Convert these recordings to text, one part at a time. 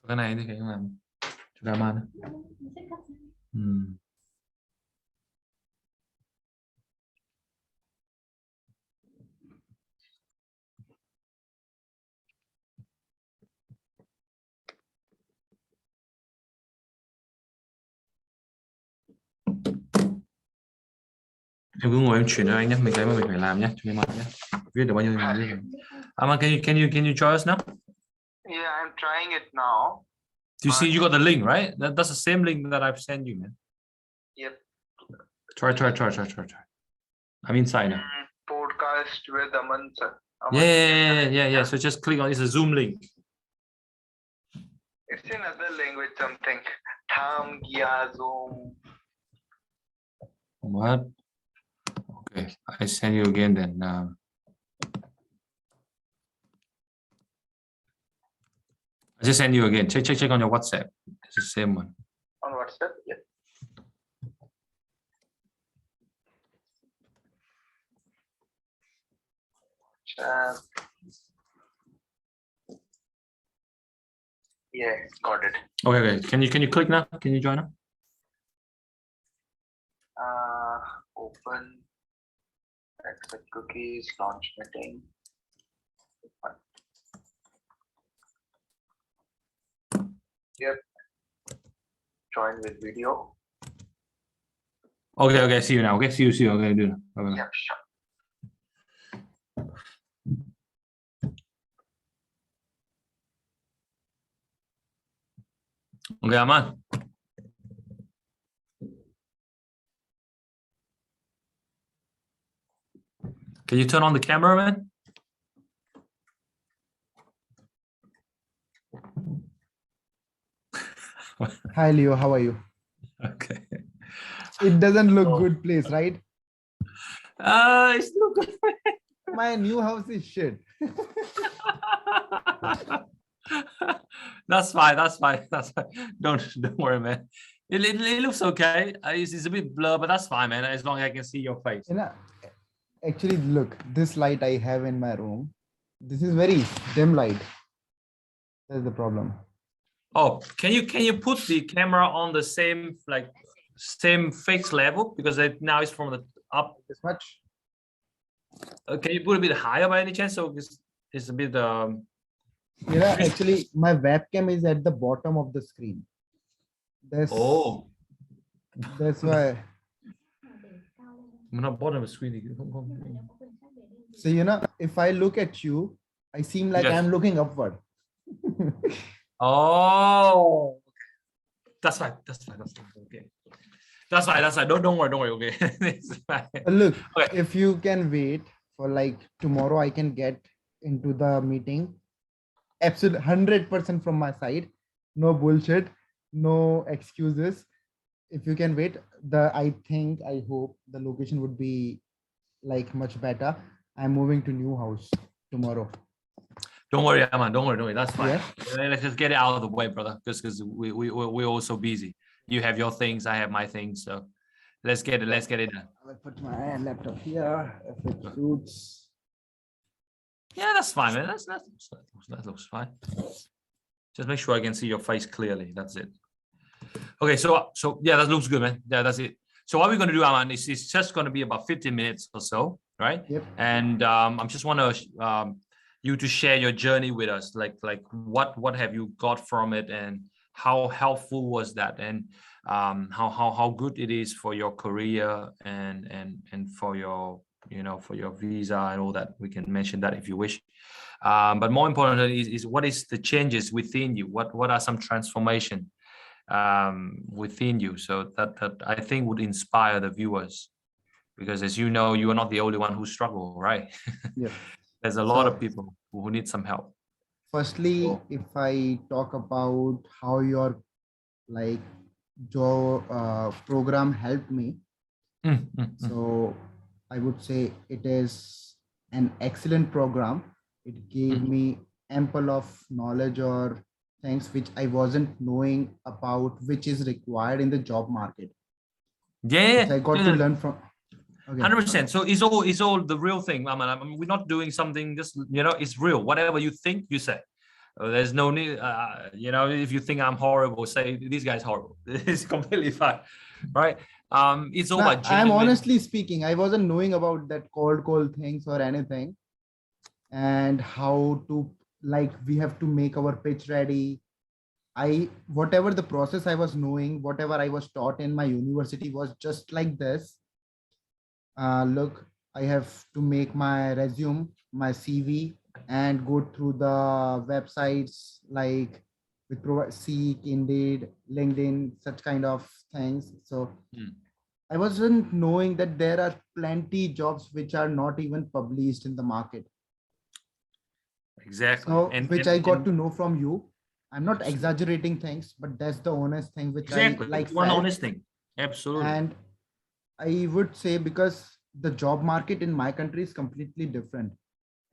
Cho cái này thì phải làm cho cái man. Em cứ ngồi em chuyển cho anh nhé, mấy cái mà mình phải làm nhé, cho em ăn nhé. Viết được bao nhiêu thì mình viết. Aman, can you join us now? Yeah, I'm trying it now. Do you see you got the link, right? That's the same link that I've sent you, man. Yep. Try. I'm inside now. Podcast with Aman, sir. Yeah. So just click on, it's a Zoom link. It's in other language something. Tham Gya Zoom. What? Okay, I send you again then. I just send you again. Check on your WhatsApp. It's the same one. On WhatsApp, yeah. Yeah, got it. Okay. Can you click now? Can you join now? Open. Accept cookies. Launch meeting. Yep. Join with video. Okay. See you now. Okay, see you. Okay, do that. Okay. Yep, sure. Okay, Aman. Can you turn on the camera, man? Hi, Leo. How are you? Okay. It doesn't look good place, right? It's not good. My new house is shit. That's fine. Don't worry, man. It looks okay. It's a bit blurred, but that's fine, man. As long as I can see your face. You know, actually, look, this light I have in my room, this is very dim light. That's the problem. Oh, can you put the camera on the same fixed level, because now it's from the up This much. Can you put a bit higher by any chance? So it's a bit. Yeah, actually, my webcam is at the bottom of the screen. That's why. I'm not bottom of the screen. So if I look at you, I seem like I'm looking upward. Oh, that's fine. Okay. That's fine. Don't worry. Okay. It's fine. Look, okay. If you can wait for tomorrow, I can get into the meeting. Absolute 100% from my side. No bullshit. No excuses. If you can wait, I hope the location would be much better. I'm moving to new house tomorrow. Don't worry, Aman. Don't worry. That's fine. Yeah. Let's just get it out of the way, brother. Because we're all so busy. You have your things, I have my things. So let's get it done. I'll put my laptop here if it suits. Yeah, that's fine, man. That looks fine. Just make sure I can see your face clearly. That's it. Okay, so yeah, that looks good, man. Yeah, that's it. So what we're going to do, Aman, is it's just going to be about 15 minutes or so, right? Yep. And I just want to you to share your journey with us, like what have you got from it, and how helpful was that, and how good it is for your career and for your for your visa and all that. We can mention that if you wish, but more importantly is what is the changes within you, what are some transformation within you, so that I think would inspire the viewers, because as you know, you are not the only one who struggle, right? Yeah. There's a lot of people who need some help. Firstly, if I talk about how your job program helped me, so I would say it is an excellent program. It gave me ample of knowledge or things which I wasn't knowing about, which is required in the job market, which Yeah, I got to learn from. Okay. 100%. So it's all the real thing. I mean, we're not doing something just, it's real. Whatever you think, you say. There's no need, if you think I'm horrible, say this guy's horrible. It's completely fine, right? It's all about I'm genuine. honestly speaking, I wasn't knowing about that cold things or anything, and how to, like, we have to make our pitch ready. Whatever the process I was knowing, whatever I was taught in my university was just like this. Look, I have to make my resume, my CV, and go through the websites like with Seek, Indeed, LinkedIn, such kind of things. So I wasn't knowing that there are plenty jobs which are not even published in the market. Exactly. So, which I got to know from you. I'm not exaggerating things, but that's the honest thing which exactly. I like. One honest thing. Absolutely. And I would say, because the job market in my country is completely different,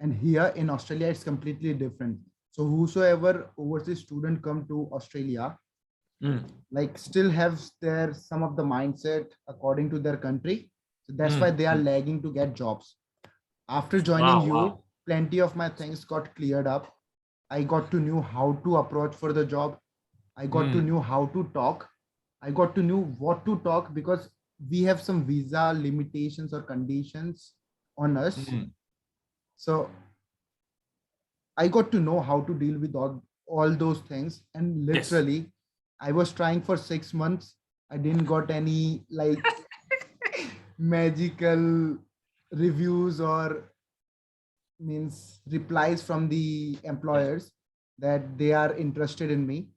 and here in Australia it's completely different. So whosoever overseas student come to Australia, like, still have their some of the mindset according to their country. So that's why they are lagging to get jobs. After joining you, plenty of my things got cleared up. I got to know how to approach for the job. I got to know how to talk. I got to know what to talk, because we have some visa limitations or conditions on us. So I got to know how to deal with all those things. And literally, I was trying for 6 months. I didn't got any like magical reviews or replies from the employers that they are interested in me.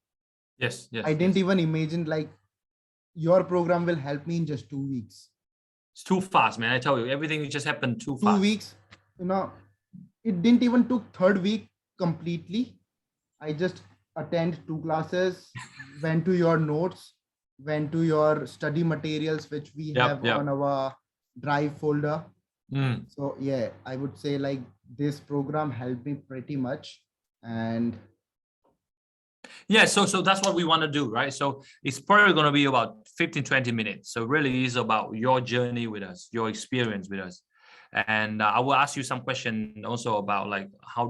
Yes. I didn't even imagine like your program will help me in just 2 weeks. It's too fast, man. I tell you, everything just happened too fast. 2 weeks, it didn't even took third week completely. I just attend 2 classes, went to your notes, went to your study materials, which we have on our drive folder. So yeah, I would say like this program helped me pretty much. And yeah, so that's what we want to do, right? So it's probably going to be about 15-20 minutes. So really is about your journey with us, your experience with us. And I will ask you some question also about like what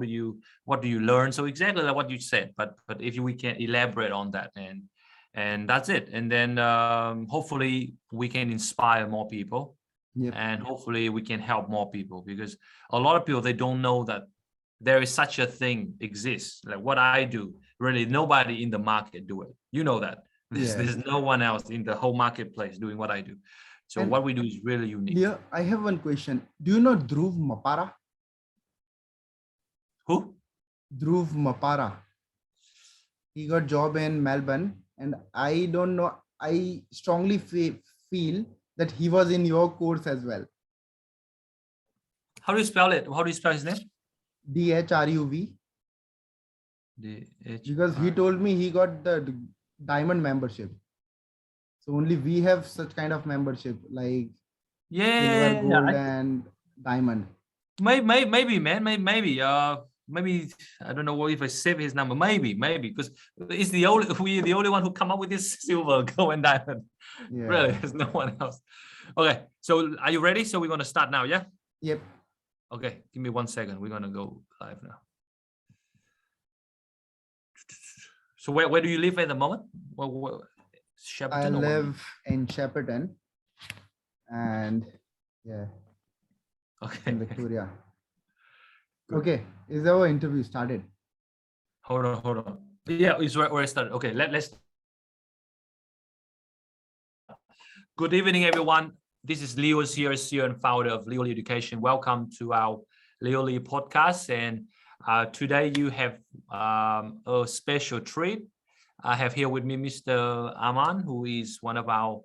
do you learn? So exactly like what you said, but if we can elaborate on that, and that's it. And then hopefully we can inspire more people. And hopefully we can help more people, because a lot of people, they don't know that there is such a thing exists. Like what I do, really nobody in the market do it. You know that. There's no one else in the whole marketplace doing what I do. So what we do is really unique. Yeah, I have one question. Do you know 𝗓𝗡𝗻𝗪? Who? 𝗓𝗡𝗻𝗪. He got job in Melbourne, and I don't know. I strongly feel that he was in your course as well. How do you spell it? How do you spell his name? 𝗓𝗟𝗟𝗑. Because he told me he got the diamond membership. So only we have such kind of membership, like silver, gold, and diamond. Maybe, man. Maybe. Maybe I don't know if I save his number. Maybe, because it's we're the only one who come up with this silver, gold, and diamond. Yeah. Really, there's no one else. Okay, so are you ready? So we're gonna start now, yeah? Yep. Okay, give me 1 second. We're gonna go live now. So where do you live at the moment? I live in Shepparton, and in Victoria. Okay, is our interview started? Hold on. Yeah, it's where I started. Okay, let's. Good evening, everyone. This is 𝗖𝗍 CEO and founder of 𝗖𝗍 Education. Welcome to our 𝗖𝗍 podcast. And today you have a special treat. I have here with me Mr. Aman, who is one of our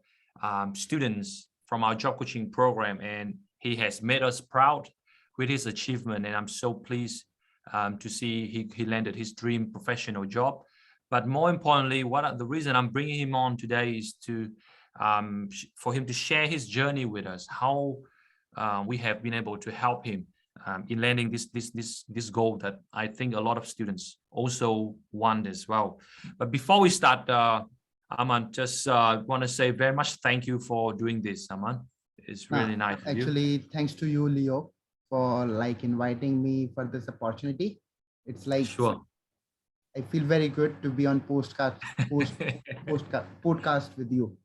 students from our job coaching program, and he has made us proud with his achievement. And I'm so pleased to see he landed his dream professional job. But more importantly, the reason I'm bringing him on today is to for him to share his journey with us, how we have been able to help him in landing this goal that I think a lot of students also want as well. But before we start, Aman, just want to say very much thank you for doing this, Aman. It's really nice of you. Actually, thanks to you, Leo, for like inviting me for this opportunity. It's like Sure. I feel very good to be on podcast with you.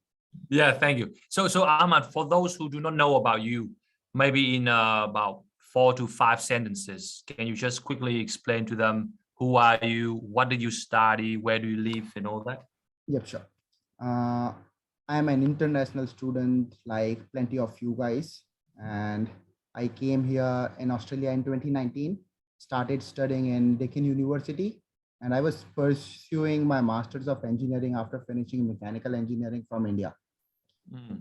Yeah, thank you. So Aman, for those who do not know about you, maybe in about 4 to 5 sentences, can you just quickly explain to them who are you, what did you study, where do you live, and all that? Yep, sure. I'm an international student like plenty of you guys, and I came here in Australia in 2019, started studying in Deakin University, and I was pursuing my Masters of Engineering after finishing mechanical engineering from India.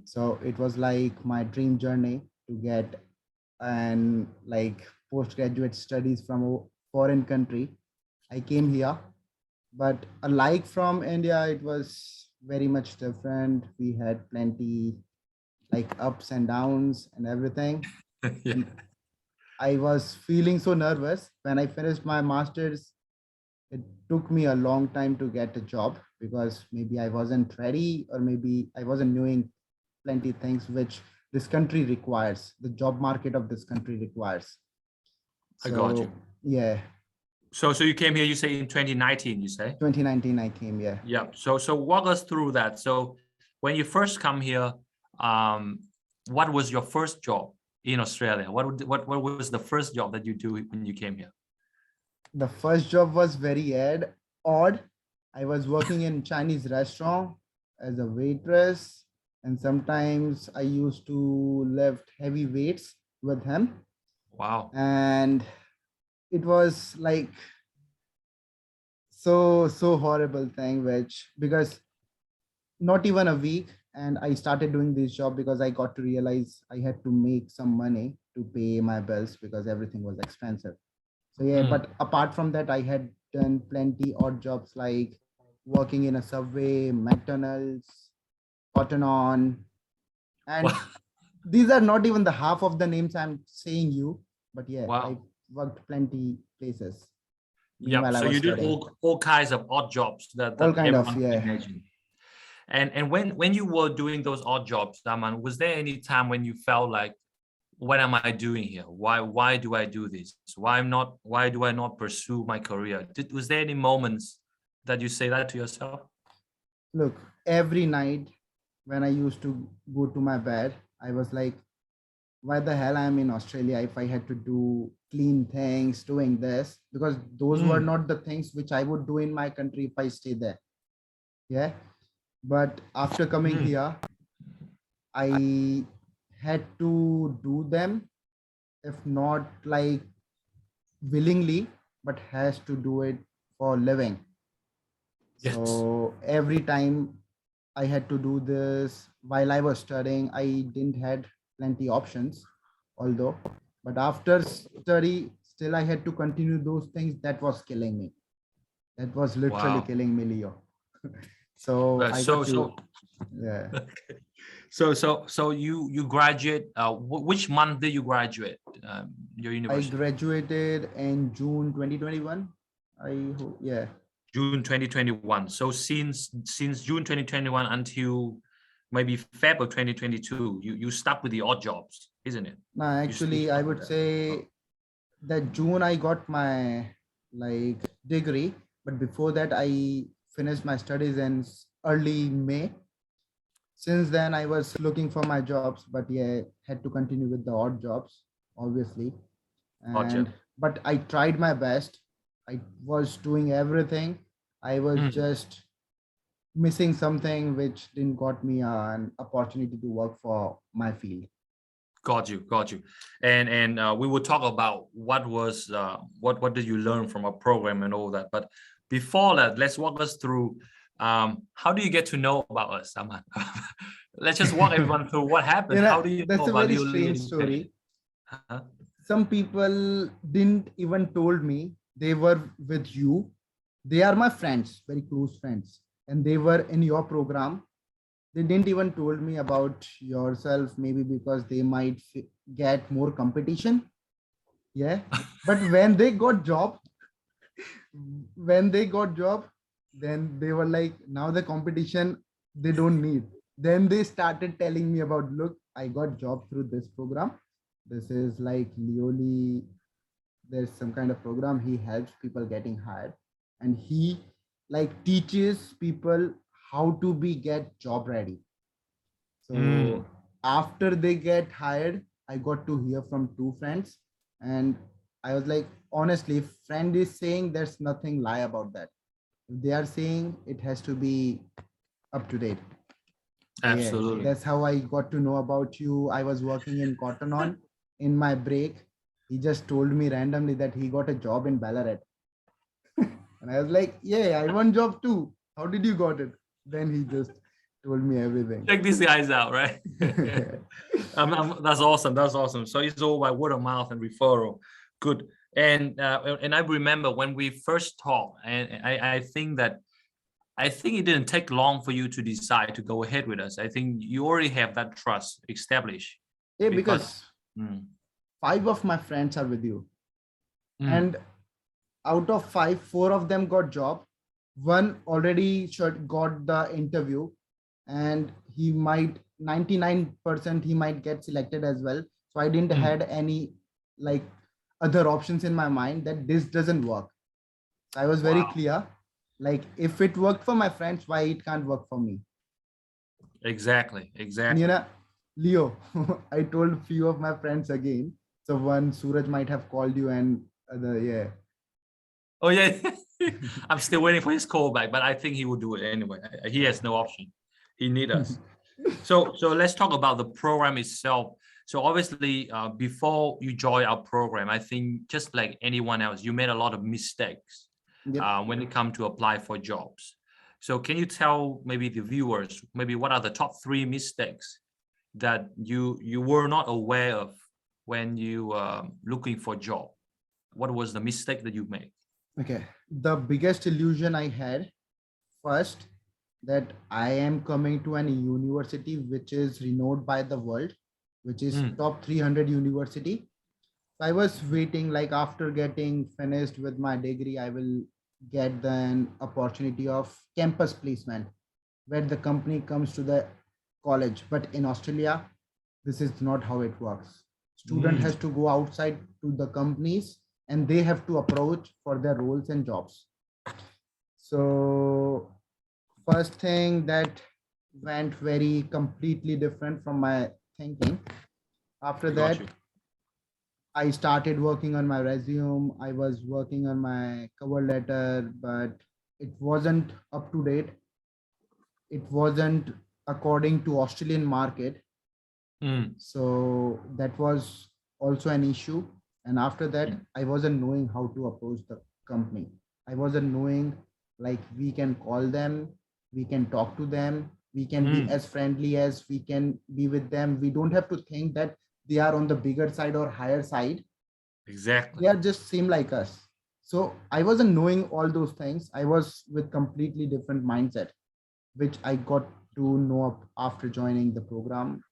So it was like my dream journey to get and like postgraduate studies from a foreign country. I came here, but unlike from India, it was very much different. We had plenty like ups and downs and everything. Yeah. I was feeling so nervous when I finished my master's. It took me a long time to get a job because maybe I wasn't ready, or maybe I wasn't knowing plenty things which this country requires, the job market of this country requires. I got you. Yeah. So you came here, you say in 2019, you say? 2019 I came, yeah. Yeah. So walk us through that. So when you first come here, what was your first job in Australia? What was the first job that you do when you came here? The first job was very odd. I was working in Chinese restaurant as a waitress, and sometimes I used to lift heavy weights with him. Wow. And it was like so horrible thing, which because not even a week, and I started doing this job because I got to realize I had to make some money to pay my bills because everything was expensive. So yeah, but apart from that, I had done plenty odd jobs like working in a Subway, McDonald's, Cotton On, and Wow. these are not even the half of the names I'm saying you, but yeah, Wow. I worked plenty places. Yeah, so you did all kinds of odd jobs that all kind everyone of, yeah. can imagine. And when you were doing those odd jobs, Aman, was there any time when you felt like, what am I doing here? Why do I do this? Why do I not pursue my career? Was there any moments that you say that to yourself? Look, every night when I used to go to my bed, I was like, why the hell I'm in Australia if I had to do clean things, doing this, because those were not the things which I would do in my country if I stay there. Yeah. But after coming here, I had to do them, if not like willingly, but has to do it for living. Yes. So every time I had to do this while I was studying, I didn't had plenty options, although, but after study, still I had to continue those things. That was killing me. That was literally killing me, Leo. So yeah. So you graduate. Which month did you graduate your university? I graduated in June 2021. Yeah. June 2021. So since June 2021 until maybe February 2022, you stuck with the odd jobs, isn't it? No, actually, I would say that June I got my like degree, but before that I finished my studies in early May. Since then I was looking for my jobs, but yeah, had to continue with the odd jobs, obviously. And but I tried my best. I was doing everything. I was just missing something which didn't got me an opportunity to work for my field. Got you. And we will talk about what did you learn from a program and all that. But before that, let's walk us through how do you get to know about us, Aman? Let's just walk everyone through what happened. How do you that's know a about very strange story. Some people didn't even told me they were with you. They are my friends, very close friends, and they were in your program. They didn't even told me about yourself, maybe because they might get more competition. Yeah. But when they got job, when they got job, then they were like, now the competition they don't need. Then they started telling me about, look, I got job through this program. This is like Leoli. There's some kind of program. He helps people getting hired, and he like teaches people how to be get job ready. So after they get hired, I got to hear from two friends, and I was like, honestly, if friend is saying, there's nothing lie about that. If they are saying, it has to be up to date. So yeah, Absolutely. that's how I got to know about you. I was working in Cotton On in my break. He just told me randomly that he got a job in Ballarat. And I was like, yeah, I want job too. How did you got it? Then he just told me everything. Check these guys out, right? That's awesome. That's awesome. So it's all by word of mouth and referral. Good. And I remember when we first talked, and I think it didn't take long for you to decide to go ahead with us. I think you already have that trust established. Yeah, because 5 of my friends are with you. And out of 5, 4 of them got job. One already got the interview, and he might 99% he might get selected as well. So I didn't had any like other options in my mind that this doesn't work. So I was very clear, like if it worked for my friends, why it can't work for me? Exactly. And, you know, Leo, I told few of my friends again. So one, Suraj might have called you, and yeah. Oh yeah. I'm still waiting for his call back, but I think he will do it anyway. He has no option. He needs us. So let's talk about the program itself. So obviously, before you join our program, I think just like anyone else, you made a lot of mistakes when it comes to apply for jobs. So can you tell maybe the viewers, maybe what are the top 3 mistakes that you were not aware of when you looking for a job? What was the mistake that you made? Okay, the biggest illusion I had first, that I am coming to an university which is renowned by the world, which is top 300 university. I was waiting, like after getting finished with my degree, I will get an opportunity of campus placement where the company comes to the college. But in Australia, this is not how it works. Student has to go outside to the companies, and they have to approach for their roles and jobs. So first thing that went very completely different from my thinking. After that, I started working on my resume. I was working on my cover letter, but it wasn't up to date. It wasn't according to Australian market. So that was also an issue. And after that, I wasn't knowing how to approach the company. I wasn't knowing, like, we can call them, we can talk to them, we can be as friendly as we can be with them. We don't have to think that they are on the bigger side or higher side. Exactly. They are just same like us. So I wasn't knowing all those things. I was with completely different mindset, which I got to know after joining the program.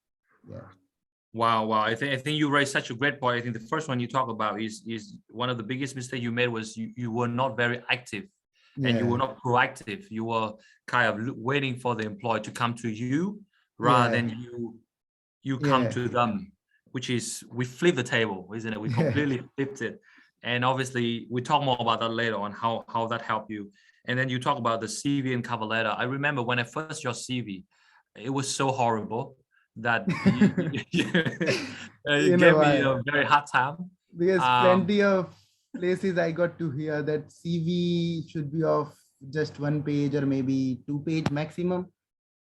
Yeah. Wow. I think you raised such a great point. I think the first one you talk about is one of the biggest mistakes you made was you were not very active, and you were not proactive. You were kind of waiting for the employer to come to you rather than you come to them, which is, we flip the table, isn't it? We completely flipped it. And obviously we talk more about that later on, how that helped you. And then you talk about the CV and cover letter. I remember when I first your CV, it was so horrible that you gave me a very hard time. Because plenty of places I got to hear that CV should be of just 1 page or maybe 2 page maximum.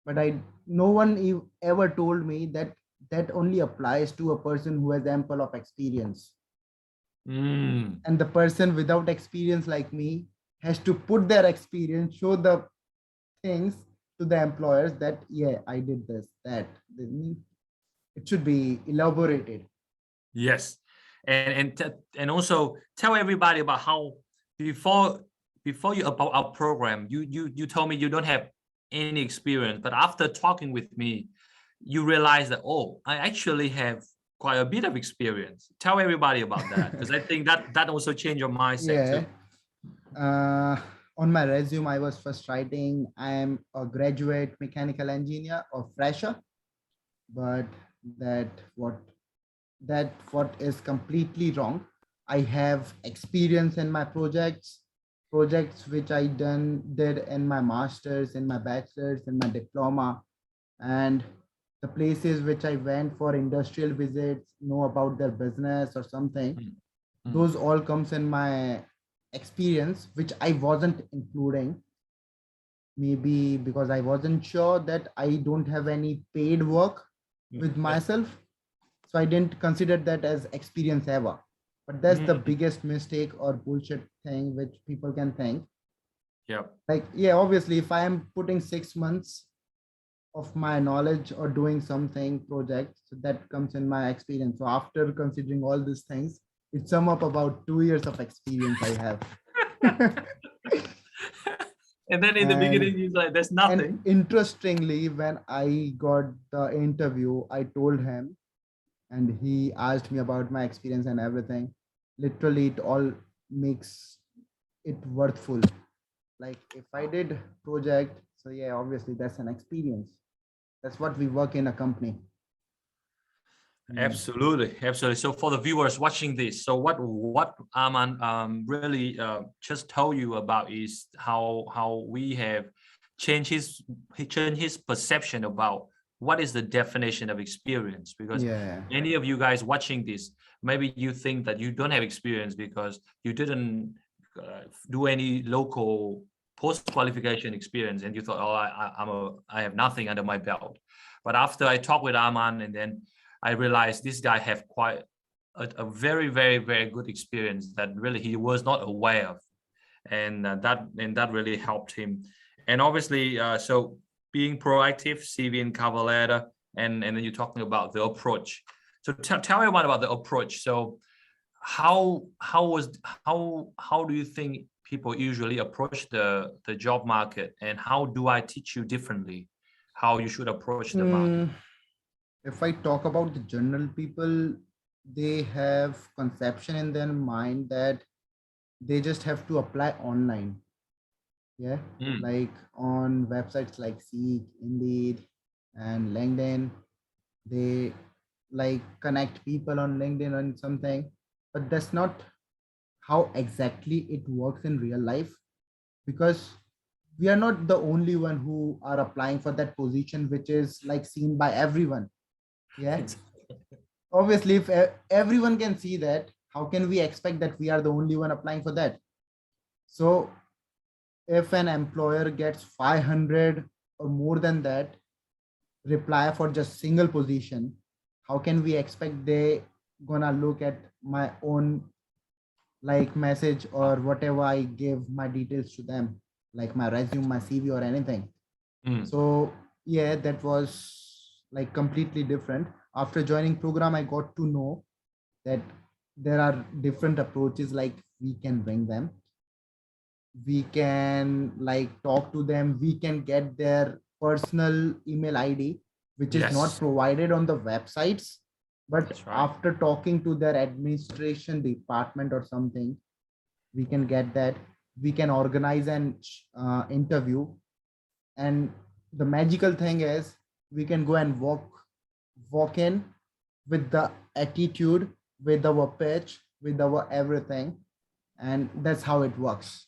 But no one ever told me that that only applies to a person who has ample of experience. And the person without experience like me has to put their experience, show the things to the employers that, yeah, I did this, that. It should be elaborated. Yes. And also tell everybody about how before you about our program, you told me you don't have any experience, but after talking with me, you realize that, oh, I actually have quite a bit of experience. Tell everybody about that, because I think that also changed your mindset Yeah. too. On my resume, I was first writing, I am a graduate mechanical engineer or fresher, but that what is completely wrong. I have experience in my projects which I did in my master's, in my bachelor's, in my diploma, and the places which I went for industrial visits, know about their business or something. Those all comes in my experience, which I wasn't including. Maybe because I wasn't sure that I don't have any paid work with myself. So I didn't consider that as experience ever. But that's the biggest mistake or bullshit thing which people can think. Yeah. Like, yeah, obviously, if I am putting 6 months of my knowledge or doing something project, so that comes in my experience. So after considering all these things, it sum up about 2 years of experience I have. And then in the beginning, he's like, there's nothing. And interestingly, when I got the interview, I told him, and he asked me about my experience and everything. Literally, it all makes it worthful. Like if I did project, so yeah, obviously that's an experience. That's what we work in a company. Absolutely, absolutely. So for the viewers watching this, so what Aman really just told you about is how we have changed his perception about what is the definition of experience. Because any of you guys watching this, maybe you think that you don't have experience because you didn't do any local post-qualification experience, and you thought, oh, I have nothing under my belt. But after I talked with Aman, and then I realized this guy have quite a very, very, very good experience that really he was not aware of, and that really helped him. And obviously, so being proactive, CV and cover letter, and then you're talking about the approach. So tell everyone about the approach. So how do you think people usually approach the job market, and how do I teach you differently how you should approach the market? If I talk about the general people, they have conception in their mind that they just have to apply online. Yeah, like on websites like Seek, Indeed, and LinkedIn, they like connect people on LinkedIn and something, but that's not how exactly it works in real life, because we are not the only one who are applying for that position, which is like seen by everyone. Yeah. Obviously, if everyone can see that, how can we expect that we are the only one applying for that? So if an employer gets 500 or more than that reply for just single position, how can we expect they gonna look at my own like message or whatever I give my details to them, like my resume, my CV or anything? So yeah, that was like completely different. After joining program, I got to know that there are different approaches. Like we can ring them, we can like talk to them, we can get their personal email ID, which is not provided on the websites, but after talking to their administration department or something, we can get that. We can organize an interview, and the magical thing is we can go and walk in with the attitude, with our pitch, with our everything, and that's how it works.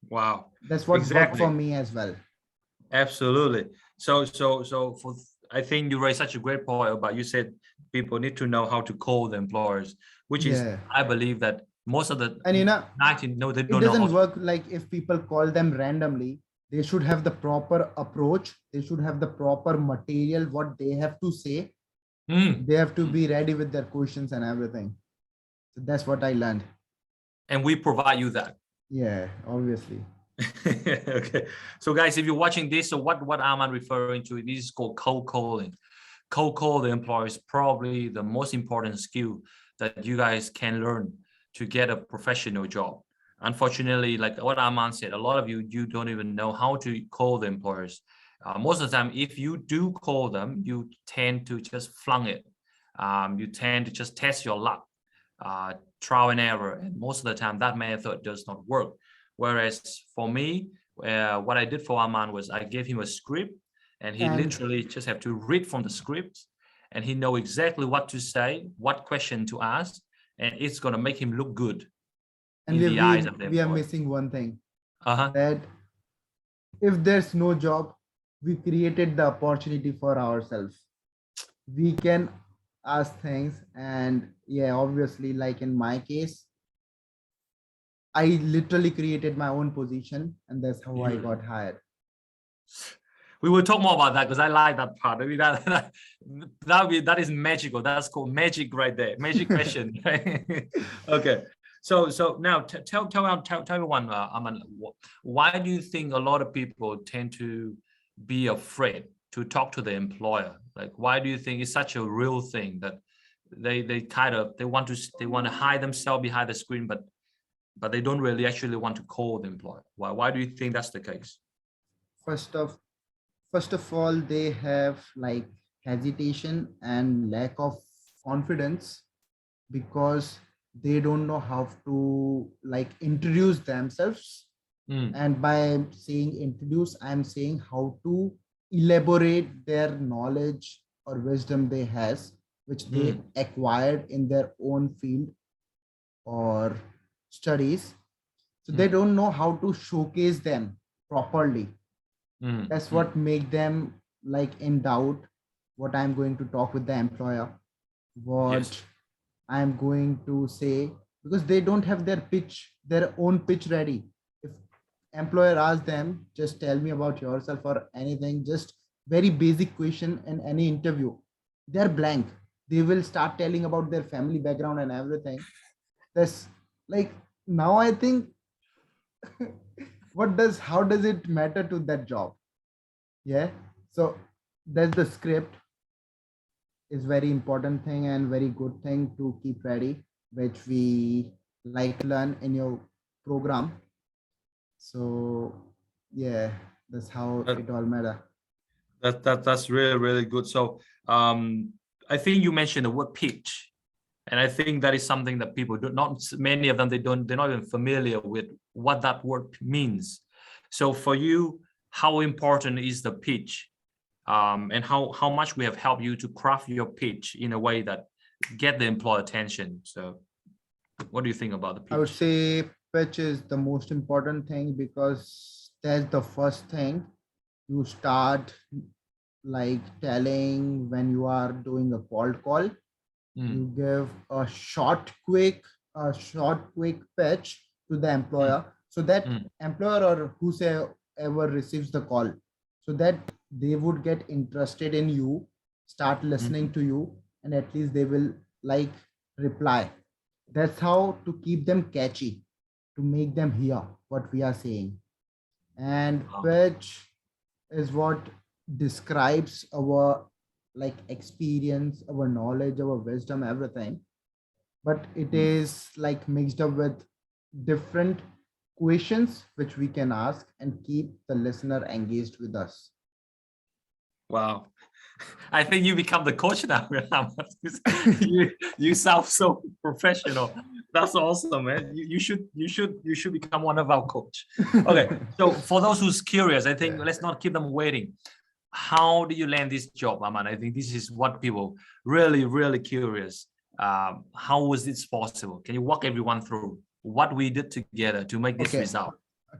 Wow, that's what worked for me as well. Absolutely. So for, I think you raised such a great point about, you said people need to know how to call the employers, which is, I believe that most of the, and you know, 19 no, they don't it doesn't know work like if people call them randomly. They should have the proper approach, they should have the proper material, what they have to say. They have to be ready with their questions and everything. So that's what I learned, and we provide you that. Yeah, obviously. Okay, so guys, if you're watching this, so what Aman referring to, this is called cold calling. Cold call the employees, probably the most important skill that you guys can learn to get a professional job. unfortunately, like what Aman said, a lot of you don't even know how to call the employers. Most of the time, if you do call them, you tend to just flung it. You tend to just test your luck, trial and error, and most of the time that method does not work. Whereas for me, what I did for Aman was I gave him a script, and he literally just have to read from the script, and he know exactly what to say, what question to ask, and it's going to make him look good And in the eyes of the we are employer. missing one thing, Uh-huh. that if there's no job, we created the opportunity for ourselves. We can ask things, and yeah, obviously, like in my case, I literally created my own position, and that's how I got hired. We will talk more about that because I like that part. I mean, that is magical. That's called magic right there. Magic question. Right? Okay. So now tell everyone, Aman, why do you think a lot of people tend to be afraid to talk to the employer? Like, why do you think it's such a real thing that they want to hide themselves behind the screen, but they don't really actually want to call the employer? Why do you think that's the case? First of all, they have like hesitation and lack of confidence because they don't know how to like introduce themselves. And by saying introduce, I'm saying how to elaborate their knowledge or wisdom they has, which they acquired in their own field or studies. So they don't know how to showcase them properly. That's what make them like in doubt what I'm going to talk with the employer, what I'm going to say, because they don't have their own pitch ready. If employer asks them, just tell me about yourself or anything, just very basic question in any interview, they're blank. They will start telling about their family background and everything. That's like, now I think how does it matter to that job? Yeah, so that's the script is very important thing and very good thing to keep ready, which we like learn in your program. So yeah, that's how it all matter. That's really good. So I think you mentioned the word pitch, and I think that is something that people do not, many of them, they're not even familiar with what that word means. So for you, how important is the pitch, and how much we have helped you to craft your pitch in a way that get the employer attention? So what do you think about the pitch? I would say pitch is the most important thing because that's the first thing you start like telling when you are doing a cold call. You give a short quick pitch to the employer, so that employer or whosoever receives the call, so that they would get interested in you, start listening to you, and at least they will like reply. That's how to keep them catchy, to make them hear what we are saying. And pitch is what describes our like experience, our knowledge, our wisdom, everything. But it is like mixed up with different questions which we can ask and keep the listener engaged with us. Wow. I think you become the coach now. You sound so professional. That's awesome, man. You should become one of our coach. Okay. So for those who's curious, I think let's not keep them waiting. How do you land this job, Aman? I think this is what people really curious. How was this possible? Can you walk everyone through what we did together to make this result?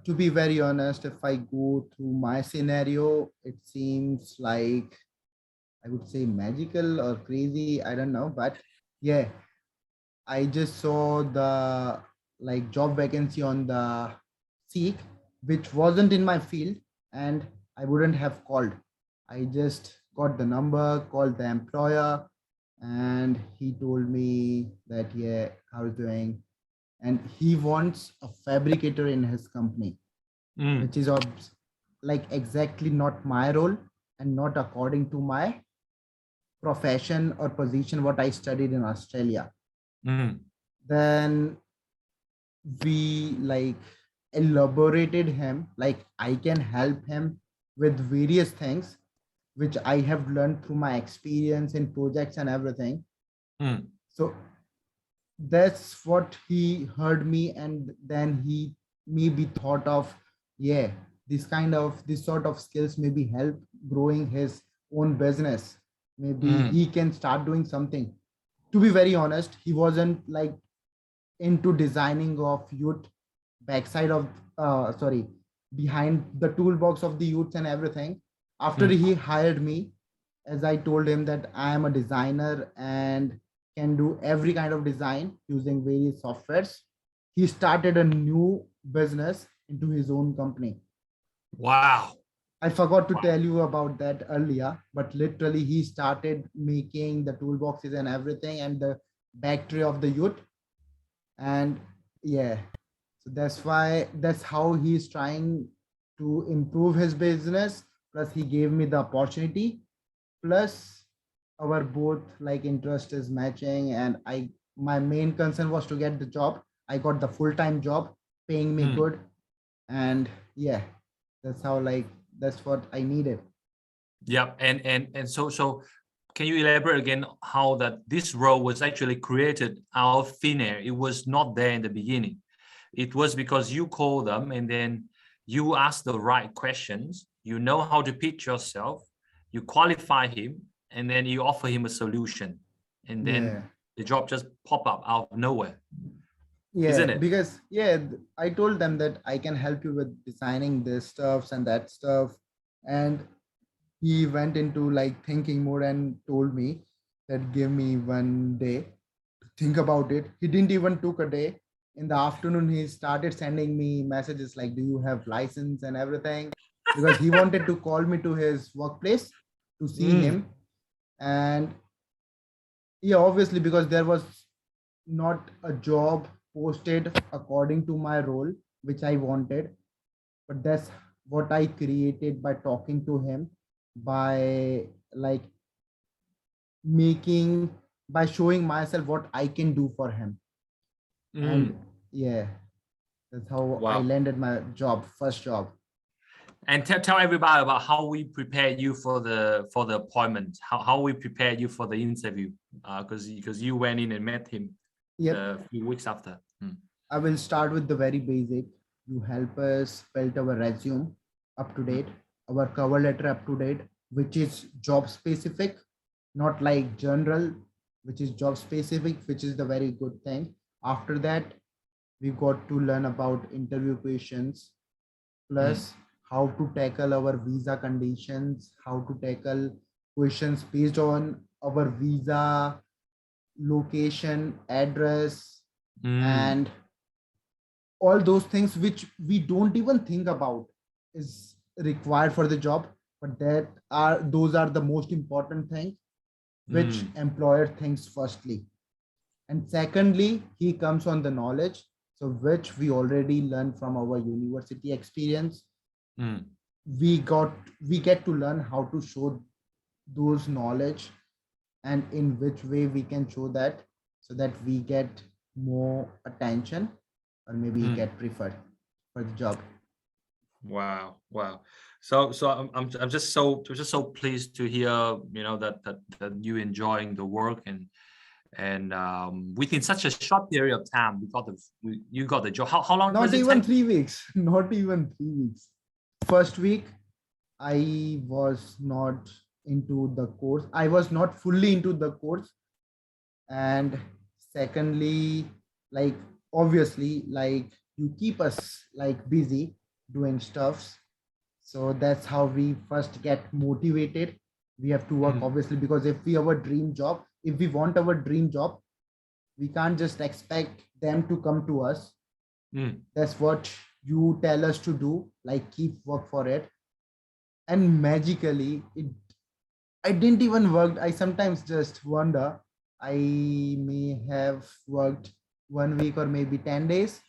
To be very honest, if I go through my scenario, it seems like, I would say magical or crazy, I don't know, but yeah, I just saw the like job vacancy on the Seek, which wasn't in my field, and I wouldn't have called. I just got the number, called the employer, and he told me that, yeah, how is doing? And he wants a fabricator in his company, which is like exactly not my role and not according to my profession or position, what I studied in Australia. Then we like elaborated him, like I can help him with various things which I have learned through my experience in projects and everything. So that's what he heard me, and then he maybe thought of, yeah, this sort of skills maybe help growing his own business. Maybe he can start doing something. To be very honest, he wasn't like into designing of youth backside of sorry, behind the toolbox of the youths and everything. After he hired me, as I told him that I am a designer and can do every kind of design using various softwares, he started a new business into his own company. Wow. I forgot to tell you about that earlier, but literally he started making the toolboxes and everything and the back of the youth. And yeah, so that's how he's trying to improve his business. Plus he gave me the opportunity. Plus our both like interest is matching, and my main concern was to get the job. I got the full-time job paying me good, and yeah, that's how like that's what I needed. Yep. And so can you elaborate again how that this role was actually created out of thin air? It was not there in the beginning. It was because you call them and then you ask the right questions. You know how to pitch yourself. You qualify him, and then you offer him a solution, and then the job just pop up out of nowhere. Yeah, isn't it? Because I told them that I can help you with designing this stuffs and that stuff, and he went into like thinking mode and told me that give me 1 day to think about it. He didn't even took a day. In the afternoon, he started sending me messages like, do you have license and everything? Because he wanted to call me to his workplace to see him. And yeah, obviously, because there was not a job posted according to my role, which I wanted, but that's what I created by talking to him, by like by showing myself what I can do for him. And yeah, that's how I landed my first job. And tell everybody about how we prepare you for the appointment, how we prepare you for the interview, because you went in and met him a few weeks after. I will start with the very basic. You help us build our resume up to date, our cover letter up to date, which is job specific, not like general, which is job specific, which is the very good thing. After that, we got to learn about interview questions, plus how to tackle our visa conditions, how to tackle questions based on our visa location, address, and all those things which we don't even think about is required for the job, but those are the most important things which employer thinks firstly. And secondly, he comes on the knowledge, so which we already learned from our university experience. We get to learn how to show those knowledge and in which way we can show that, so that we get more attention or maybe get preferred for the job. Wow. So I'm just so pleased to hear, that you enjoying the work, and within such a short period of time you got the job. How long? Not even 3 weeks. Not even 3 weeks. First week, I was not into the course. I was not fully into the course. And secondly, like obviously, like you keep us like busy doing stuffs. So that's how we first get motivated. We have to work obviously, because if we want our dream job, we can't just expect them to come to us. That's what you tell us to do, like keep work for it. And magically, I didn't even work. I sometimes just wonder, I may have worked 1 week or maybe 10 days.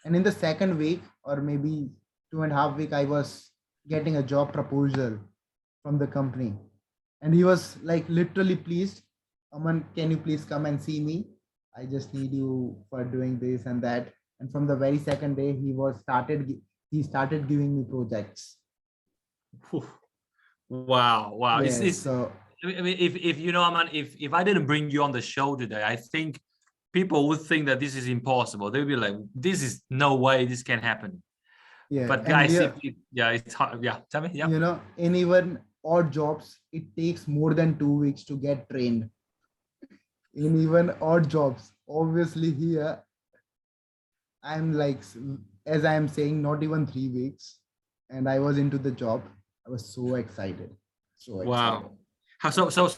And in the second week or maybe 2.5 weeks, I was getting a job proposal from the company. And he was like literally pleased. Aman, can you please come and see me? I just need you for doing this and that. And from the very second day, he started giving me projects. Wow, wow. Yeah, It's so I mean, if you know, Aman, if I didn't bring you on the show today, I think people would think that this is impossible. They'll be like, this is no way this can happen. yeah, But and guys, Leah, yeah, it's hard. Yeah, tell me. Yeah. you know, in even odd jobs, it takes more than 2 weeks to get trained. In even odd jobs, obviously here, I'm like, as I am saying, not even 3 weeks, and I was into the job. I was so excited, so excited. Wow. So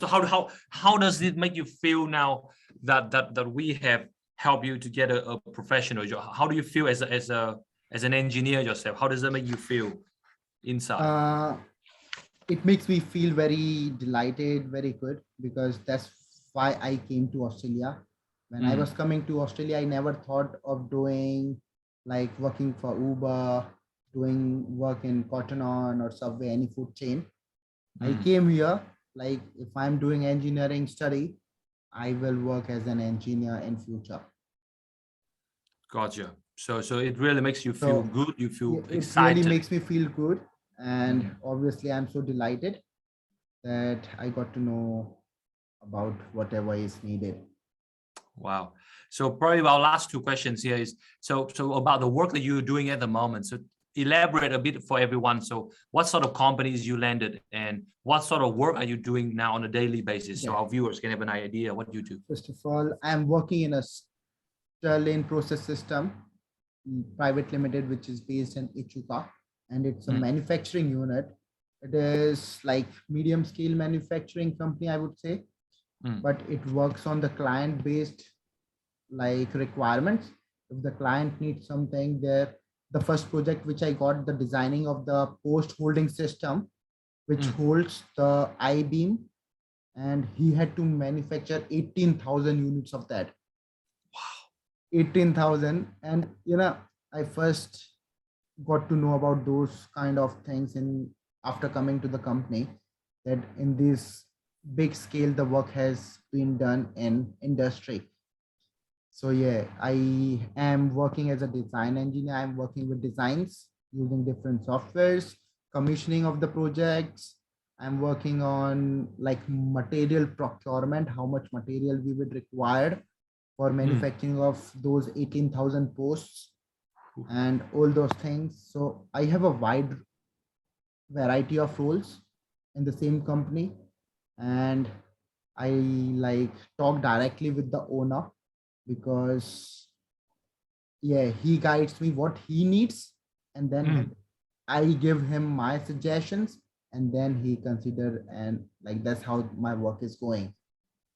how does it make you feel now that we have helped you to get a professional job? How do you feel as an engineer yourself? How does that make you feel inside? It makes me feel very delighted, very good, because that's why I came to Australia. When I was coming to Australia, I never thought of doing like working for Uber, doing work in Cotton On or Subway, any food chain. I came here, like if I'm doing engineering study, I will work as an engineer in future. Gotcha. So it really makes you feel good. You feel It excited. really makes me feel good. And obviously I'm so delighted that I got to know about whatever is needed. Wow. So probably our last two questions here is, so about the work that you're doing at the moment. So elaborate a bit for everyone. So what sort of companies you landed and what sort of work are you doing now on a daily basis? So our viewers can have an idea what you do. First of all, I'm working in a Sterling Process System Private Limited, which is based in Echuca, and it's a manufacturing unit. It is like medium scale manufacturing company, I would say, but it works on the client based like requirements. If the client needs something, there the first project which I got, the designing of the post holding system which holds the I-beam, and he had to manufacture 18,000 units of that. Wow. 18,000. And you know, I first got to know about those kind of things after coming to the company, that in this big scale the work has been done in industry. So yeah, I am working as a design engineer. I'm working with designs using different softwares, commissioning of the projects. I'm working on like material procurement, how much material we would require for manufacturing of those 18,000 posts and all those things. So I have a wide variety of roles in the same company, and I like talk directly with the owner, because yeah, he guides me what he needs, and then I give him my suggestions, and then he consider, and like that's how my work is going.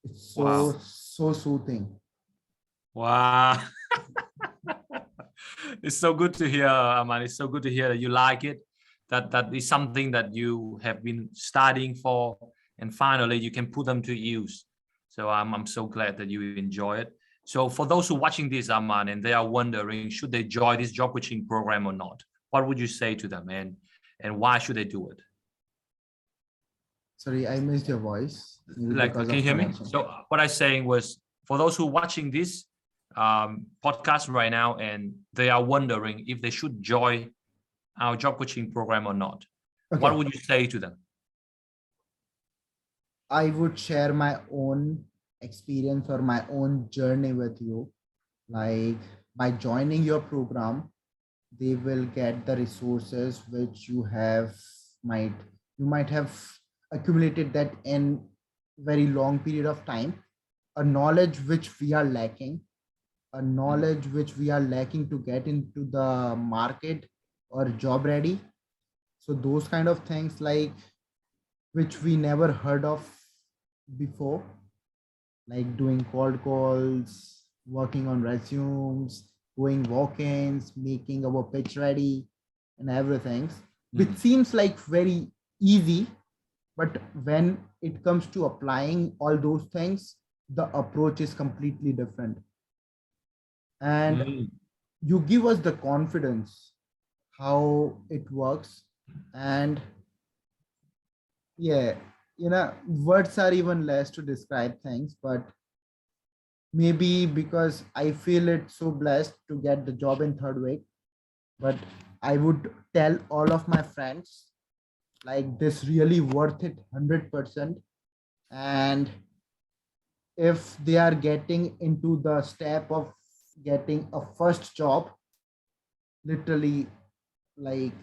It's so soothing. Wow. It's so good to hear, Aman. It's so good to hear that you like it, that is something that you have been studying for, and finally you can put them to use. So I'm so glad that you enjoy it. So for those who are watching this, Aman, and they are wondering, should they join this job coaching program or not? What would you say to them, and why should they do it? Sorry, I missed your voice. Like, can you hear me? So what I'm saying was, for those who are watching this podcast right now, and they are wondering if they should join our job coaching program or not, what would you say to them? I would share my own experience or my own journey with you. Like by joining your program, they will get the resources which you might have accumulated that in very long period of time, a knowledge which we are lacking, to get into the market or job ready. So those kind of things, like which we never heard of before, like doing cold calls, working on resumes, going walk-ins, making our pitch ready and everything, which seems like very easy, but when it comes to applying all those things, the approach is completely different. And you give us the confidence how it works. And yeah, you know, words are even less to describe things, but maybe because I feel it so blessed to get the job in third week, but I would tell all of my friends like this really worth it 100%. And if they are getting into the step of getting a first job, literally like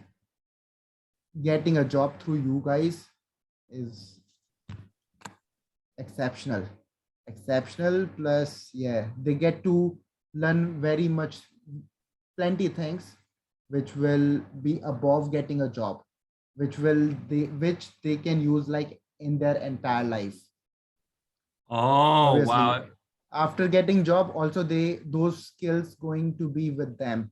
getting a job through you guys is exceptional. Plus, yeah, they get to learn very much, plenty things which will be above getting a job, which they can use like in their entire life. Oh, Obviously, wow. after getting job, also those skills going to be with them.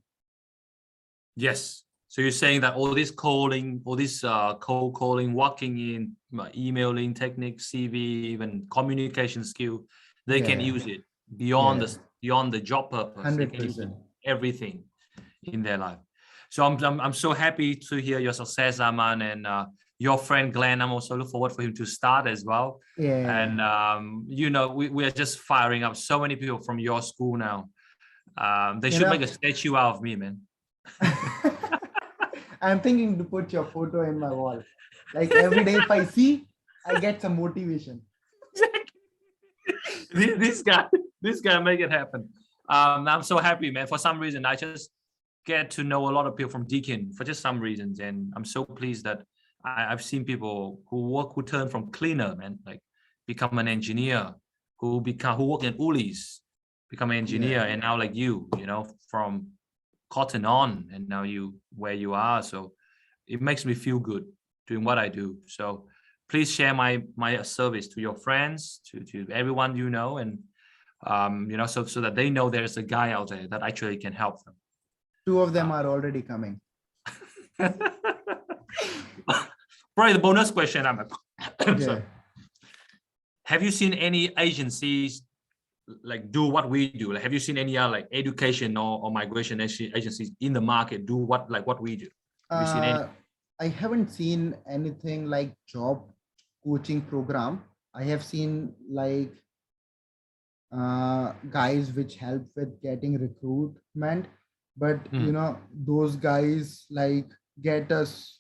Yes. So you're saying that all this calling, all this cold calling, walking in, emailing techniques, CV, even communication skill, they can use it beyond the job purpose. They can use it 100%. everything in their life. So I'm so happy to hear your success, Aman, and your friend Glenn. I'm also looking forward for him to start as well. Yeah. And you know, we are just firing up so many people from your school now. They should make a statue out of me, man. I'm thinking to put your photo in my wall. Like every day, if I see, I get some motivation. This guy make it happen. I'm so happy, man. For some reason, I just get to know a lot of people from Deakin for just some reasons, and I'm so pleased that I've seen people who turn from cleaner, man, like become an engineer, who work in 𝗚𝗢𝗚𝗓, become an engineer, and now like you know, from cotton on, and now you where you are. So it makes me feel good doing what I do. So please share my service to your friends, to everyone you know, and you know, so that they know there's a guy out there that actually can help them. 2 of them are already coming. Probably the bonus question. So, have you seen any agencies like do what we do? Like, have you seen any like education or migration agencies in the market do what we do? Have you seen any? I haven't seen anything like job coaching program. I have seen like guys which help with getting recruitment, but you know, those guys like get us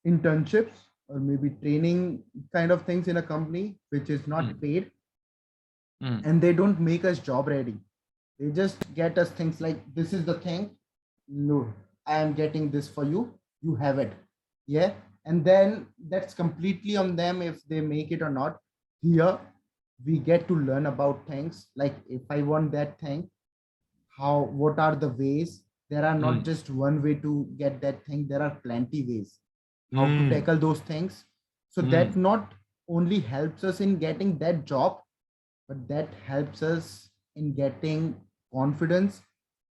internships or maybe training kind of things in a company which is not paid, and they don't make us job ready. They just get us things like, this is the thing, no, I am getting this for you, you have it. Yeah, and then that's completely on them if they make it or not. Here we get to learn about things like, if I want that thing, what are the ways? There are not just one way to get that thing, there are plenty ways how to tackle those things. So that not only helps us in getting that job, but that helps us in getting confidence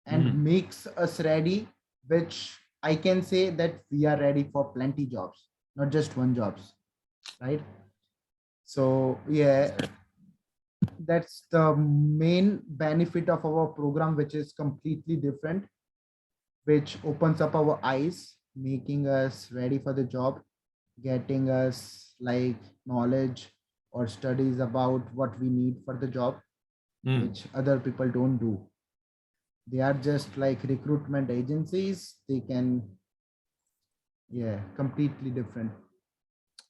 and makes us ready, which I can say that we are ready for plenty jobs, not just one jobs, right? So yeah, that's the main benefit of our program, which is completely different, which opens up our eyes, making us ready for the job, getting us like knowledge or studies about what we need for the job, which other people don't do. They are just like recruitment agencies. They can, completely different.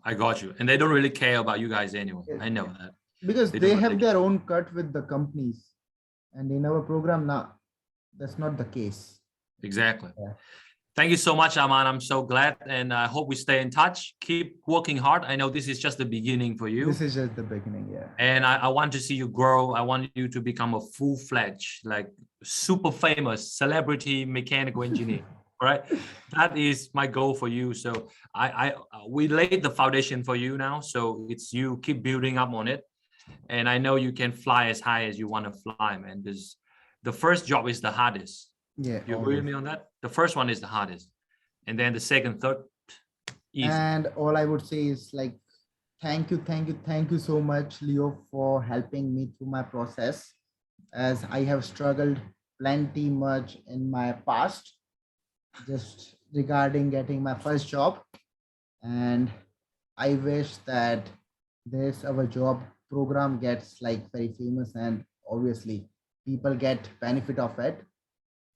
I got you. And they don't really care about you guys anyway. I know that. Because they have their own cut with the companies. And in our program, that's not the case. Exactly. Yeah. Thank you so much, Aman. I'm so glad, and I hope we stay in touch. Keep working hard. I know this is just the beginning for you. This is just the beginning, yeah. And I want to see you grow. I want you to become a full-fledged, like super famous celebrity mechanical engineer. Right? That is my goal for you. So we laid the foundation for you now. So it's you keep building up on it. And I know you can fly as high as you want to fly, man. Because the first job is the hardest. Yeah, you agree with me on that? The first one is the hardest, and then the second, third, easy. And all I would say is like, thank you so much, Leo, for helping me through my process, as I have struggled plenty much in my past, just regarding getting my first job. And I wish that our job program gets like very famous and obviously people get benefit of it, and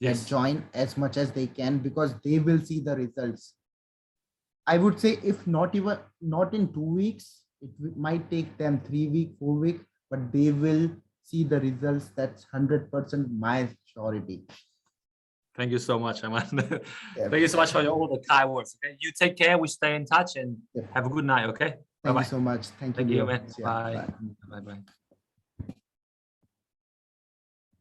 Yes. join as much as they can, because they will see the results. I would say if not in 2 weeks, it might take them 3 weeks, 4 weeks, but they will see the results. That's 100% my surety. Thank you so much, Aman. Yeah. Thank you so much for all the kind words. Okay, you take care. We stay in touch and Yeah. have a good night. Okay. Thank Bye-bye. you so much. Thank you, Thank you, Leo. man. Yeah, Bye. Bye. Bye.